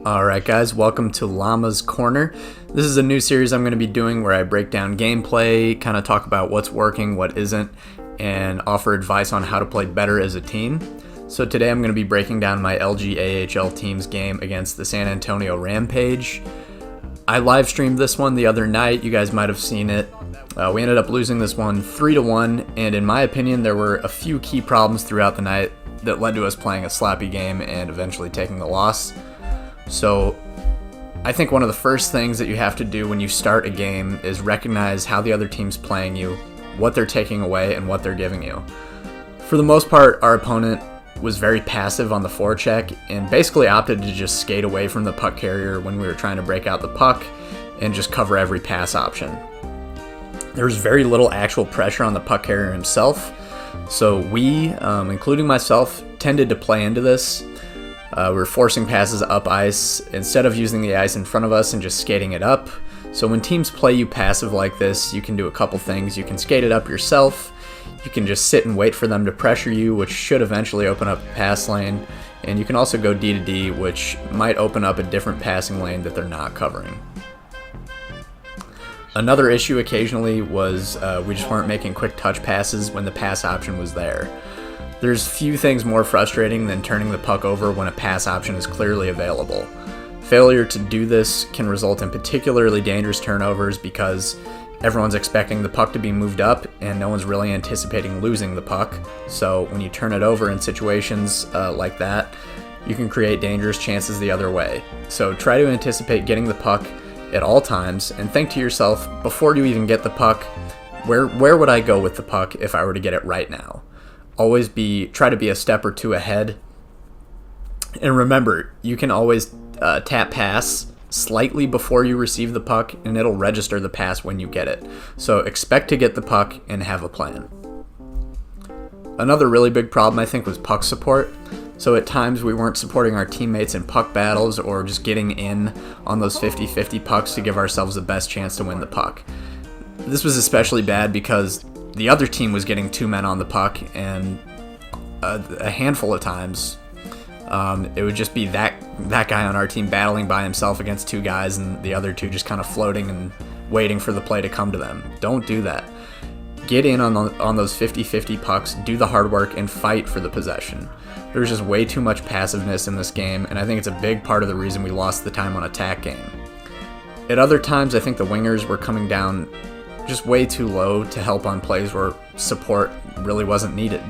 Alright guys, welcome to Llama's Corner. This is a new series I'm going to be doing where I break down gameplay, kind of talk about what's working, what isn't, and offer advice on how to play better as a team. So today I'm going to be breaking down my LG AHL team's game against the San Antonio Rampage. I live streamed this one the other night, you guys might have seen it. We ended up losing this one 3-1, and in my opinion there were a few key problems throughout the night that led to us playing a sloppy game and eventually taking the loss. So I think one of the first things that you have to do when you start a game is recognize how the other team's playing you, what they're taking away, and what they're giving you. For the most part, our opponent was very passive on the forecheck and basically opted to just skate away from the puck carrier when we were trying to break out the puck and just cover every pass option. There was very little actual pressure on the puck carrier himself, so we, including myself, tended to play into this. We were forcing passes up ice instead of using the ice in front of us and just skating it up. So when teams play you passive like this, you can do a couple things. You can skate it up yourself, you can just sit and wait for them to pressure you, which should eventually open up a pass lane, and you can also go D to D, which might open up a different passing lane that they're not covering. Another issue occasionally was we just weren't making quick touch passes when the pass option was there. There's few things more frustrating than turning the puck over when a pass option is clearly available. Failure to do this can result in particularly dangerous turnovers because everyone's expecting the puck to be moved up and no one's really anticipating losing the puck. So when you turn it over in situations like that, you can create dangerous chances the other way. So try to anticipate getting the puck at all times and think to yourself, before you even get the puck, where would I go with the puck if I were to get it right now? Always try to be a step or two ahead. And remember, you can always tap pass slightly before you receive the puck and it'll register the pass when you get it. So expect to get the puck and have a plan. Another really big problem I think was puck support. So at times we weren't supporting our teammates in puck battles or just getting in on those 50-50 pucks to give ourselves the best chance to win the puck. This was especially bad because the other team was getting two men on the puck, and a handful of times it would just be that guy on our team battling by himself against two guys and the other two just kind of floating and waiting for the play to come to them. Don't do that. Get in on those 50-50 pucks, do the hard work, and fight for the possession. There's just way too much passiveness in this game, and I think it's a big part of the reason we lost the time on attack game. At other times, I think the wingers were coming down just way too low to help on plays where support really wasn't needed.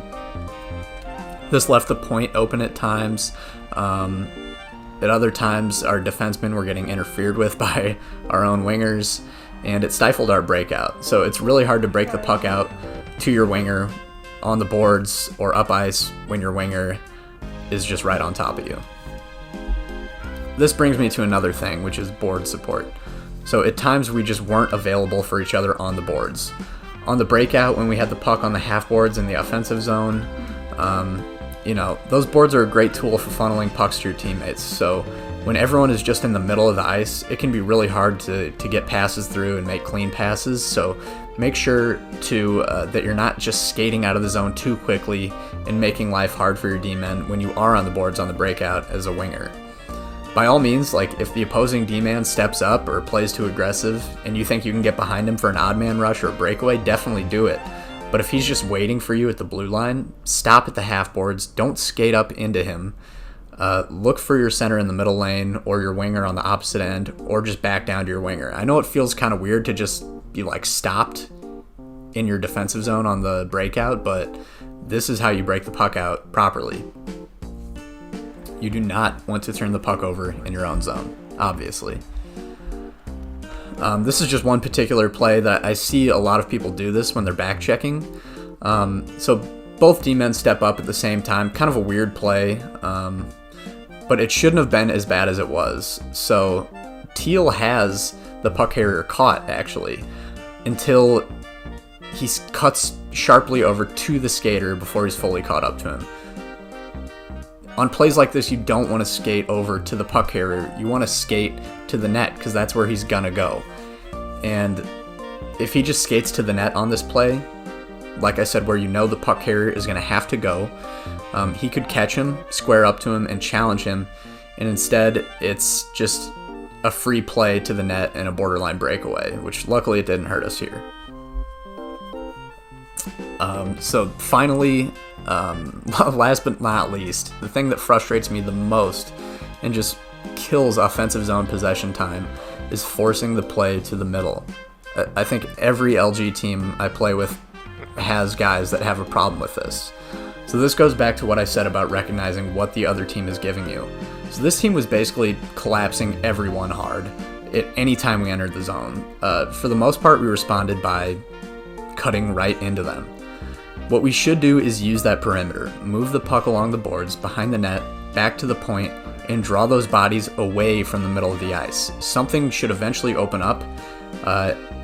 This left the point open at times. At other times, our defensemen were getting interfered with by our own wingers, and it stifled our breakout. So it's really hard to break the puck out to your winger on the boards or up ice when your winger is just right on top of you. This brings me to another thing, which is board support. So at times we just weren't available for each other on the boards. On the breakout, when we had the puck on the half boards in the offensive zone, those boards are a great tool for funneling pucks to your teammates. So when everyone is just in the middle of the ice, it can be really hard to get passes through and make clean passes. So make sure that you're not just skating out of the zone too quickly and making life hard for your D-men when you are on the boards on the breakout as a winger. By all means, if the opposing D-man steps up or plays too aggressive and you think you can get behind him for an odd man rush or a breakaway, definitely do it. But if he's just waiting for you at the blue line, stop at the half boards, don't skate up into him. Look for your center in the middle lane or your winger on the opposite end, or just back down to your winger. I know it feels kind of weird to just be stopped in your defensive zone on the breakout, but this is how you break the puck out properly. You do not want to turn the puck over in your own zone, obviously. This is just one particular play that I see a lot of people do this when they're back checking. So both D-men step up at the same time, kind of a weird play, but it shouldn't have been as bad as it was. So Teal has the puck carrier caught, actually, until he cuts sharply over to the skater before he's fully caught up to him. On plays like this, you don't want to skate over to the puck carrier. You want to skate to the net because that's where he's going to go. And if he just skates to the net on this play, like I said, where the puck carrier is going to have to go, he could catch him, square up to him, and challenge him, and instead it's just a free play to the net and a borderline breakaway, which luckily it didn't hurt us here. So finally, last but not least, the thing that frustrates me the most and just kills offensive zone possession time is forcing the play to the middle. I think every LG team I play with has guys that have a problem with this. So this goes back to what I said about recognizing what the other team is giving you. So this team was basically collapsing everyone hard at any time we entered the zone. For the most part, we responded by cutting right into them. What we should do is use that perimeter, move the puck along the boards, behind the net, back to the point, and draw those bodies away from the middle of the ice. Something should eventually open up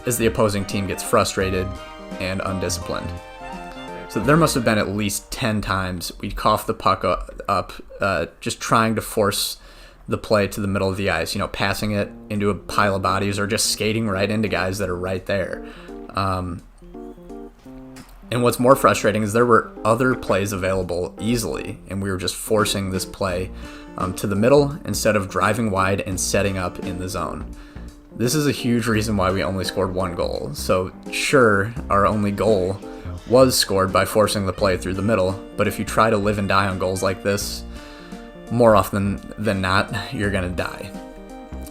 as the opposing team gets frustrated and undisciplined. So there must have been at least 10 times we'd cough the puck up just trying to force the play to the middle of the ice, passing it into a pile of bodies or just skating right into guys that are right there. And what's more frustrating is there were other plays available easily, and we were just forcing this play to the middle instead of driving wide and setting up in the zone. This is a huge reason why we only scored 1 goal. So sure, our only goal was scored by forcing the play through the middle, but if you try to live and die on goals like this, more often than not, you're going to die.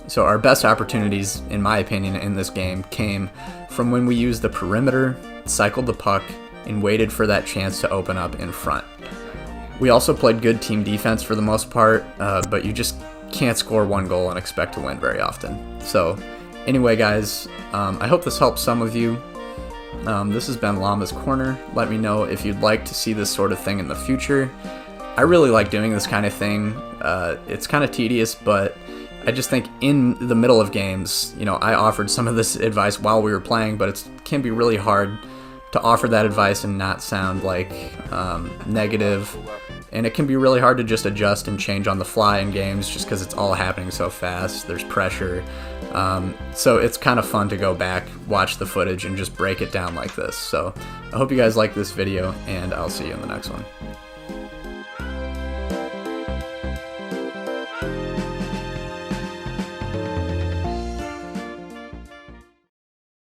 So our best opportunities, in my opinion, in this game came from when we used the perimeter, cycled the puck, and waited for that chance to open up in front. We also played good team defense for the most part, but you just can't score 1 goal and expect to win very often. So anyway, guys, I hope this helps some of you. This has been Llama's Corner. Let me know if you'd like to see this sort of thing in the future. I really like doing this kind of thing. It's kind of tedious, but I just think in the middle of games, I offered some of this advice while we were playing, but it can be really hard to offer that advice and not sound like negative. And it can be really hard to just adjust and change on the fly in games just because it's all happening so fast. There's pressure. So it's kind of fun to go back, watch the footage, and just break it down like this. So I hope you guys like this video, and I'll see you in the next one.